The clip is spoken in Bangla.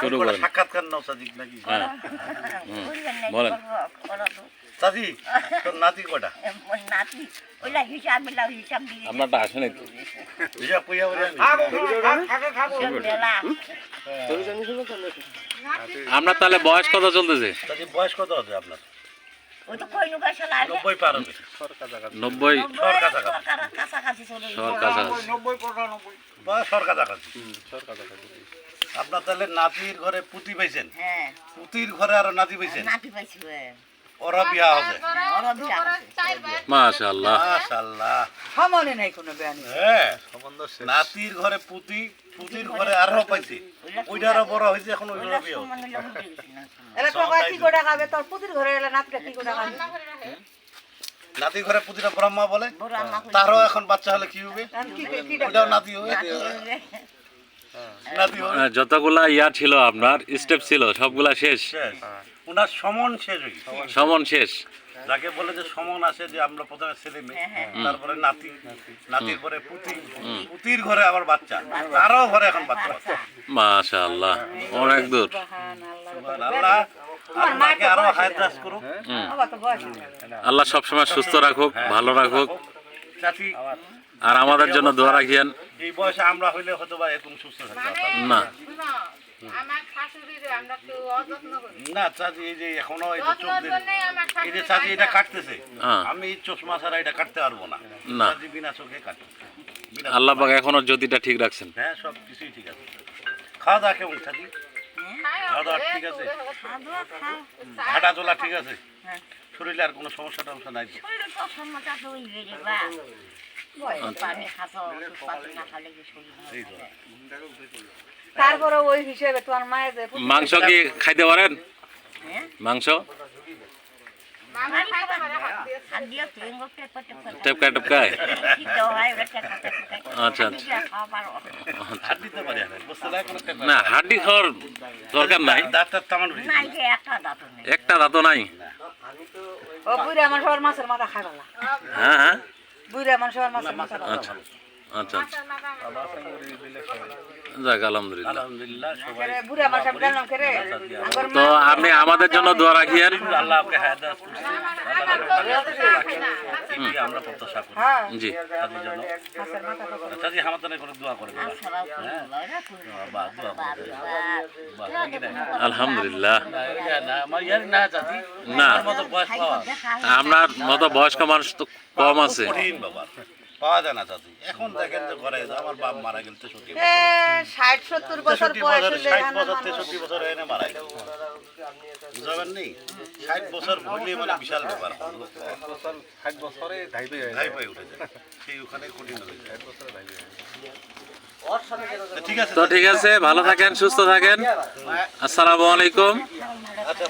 শুরু করেন। সাক্ষাৎকার নাও সাদিক নাকি? হ্যাঁ বলেন। চাচি তোর নাতি কটা? নাতি ওইলা হিসাব মিলাও হিসাব দিয়ে আপনারটা আসেনি তো। হিসাব কইয়া বলে বেলা আপনার তাহলে বয়স কত চলতেছে? চাচি বয়স কত হবে আপনার? ওই তো কই নুকা শালা 90 পার হবে। 90 কাছাকাছি চলে সর কাছাকাছি। বয়স সর কাছাকাছি। আপনার তাহলে নাতির ঘরে পুতি পাইছেন, হ্যাঁ পুতির ঘরে আরো নাতি পাইছেন, নাতি পাইছি ওরা বিয়া হবে। মাশাআল্লাহ। মাশাআল্লাহ। সামনে নাই কোনো বেয়ানি। হ্যাঁ নাতির ঘরে পুতি, পুতির ঘরে আরো পাইছে, ওইটারও বড় হয়েছে, এখন ওইগুলো বিয়ে হবে। এলা টাকা কি গোটা খাবে তোর পুতির ঘরে এলা নাতটা কি গোটা খাবে? নাতির ঘরে পুতিটা ব্রহ্মা বলে, তারও এখন বাচ্চা হলে কি হবে? কি ওইটাও নাতি হবে, নাতি হবে। যতগুলা ইয়া ছিল আপনার স্টেপ ছিল সবগুলা শেষ। শেষ। ওনার সমন শেষ হয়ে গেছে। সমন শেষ। যাকে বলে যে সমন আসে, যে আমরা প্রথমে ছেলে মেয়ে, তারপরে নাতি, নাতির পরে পুতি, পুতির ঘরে আবার বাচ্চা, তারও ঘরে এখন বাচ্চা। মাশাআল্লাহ অনেক দূর। আল্লাহ আপনাকে আরো হায়াত করুক। বাবা তো বয়স আল্লাহ সবসময় সুস্থ রাখুক, ভালো রাখুক, চাচি আর আমাদের জন্য দোয়া রাখিয়েন। এই বয়সে আমরা হইলে হয়তো বা এরকম সুস্থ থাকতে না আমার শাশুড়ির আমরা কেউ অযত্ন করি না চাচি, এই যে এখনো এই যে চোখ দিয়ে, এই যে চাচি এটা কাটতেছে, হ্যাঁ। আমি এই চশমা ছাড়া এটা কাটতে পারবো না। না। চাচি বিনা চোখে কাটে। আল্লাহ পাক এখনো জ্যোতিটা ঠিক রাখছেন। হ্যাঁ সব কিছুই ঠিক আছে। খাওয়া দাওয়া কেমন চাচি? খাওয়া দাওয়া ঠিক আছে? হাঁটা চলা ঠিক আছে? শরীরে আর কোনো সমস্যা টমস্যা নাই? এই তো। তারপরে ওই হিসেবে তোমার মায়ের যে মাংস কি খাইতে পারেন? মাংস টেপকা টেপকায়? আচ্ছা আচ্ছা। হাত দিতে পারি না, বুঝতে লাগে কোনো একটা না হাড্ডি খাওয়ার দরকার নাই। ডাক্তার তামান হয়েছে। একটা দাঁতও নাই। ও বুড়া মানুষ আর মাছের মাথা খায় ভালো। হ্যাঁ হ্যাঁ বুড়া মানুষ আর মাছের মাথা ভালো। আচ্ছা আচ্ছা আচ্ছা। যাক আলহামদুলিল্লাহ। আলহামদুলিল্লাহ সবাই বুড়া মানুষ আমি জানলাম কে রে আঙ্গুর তো আপনি আমাদের জন্য দোয়া রাখিয়েন। আল্লাহ আপনি হায়াত করছেন, এটি আমরা প্রত্যাশা করি। হ্যাঁ জি চাচির জন্য মাছের মাথা খাবে। চাচি আমার জন্য করে দোয়া করে দেবা। বাহ দোয়া করে বাহ কি না আলহামদুলিল্লাহ। না আমার ইয়ার না চাচি, না আমার মতো বয়স পাওয়া আপনার মতো বয়স্ক মানুষ তো কম আছে। কঠিন বাবা, পাওয়া যায় না চাচি। এখন দেখেন যে ঘরে আমার বাপ মারা গেল 63 এ 60-70 বছর বয়স হলে 60 বছর 63 বছর এনে মারা গেল, বুঝাবেন নি? 60 বছর হইলে মানে বিশাল ব্যাপার। 60 বছরে ধাইবে ভাই ভাই উঠে যায়, সেই ওখানে কঠিন হয়ে যায়। ঠিক আছে তো ঠিক আছে, ভালো থাকেন, সুস্থ থাকেন। আসসালামু আলাইকুম। আচ্ছা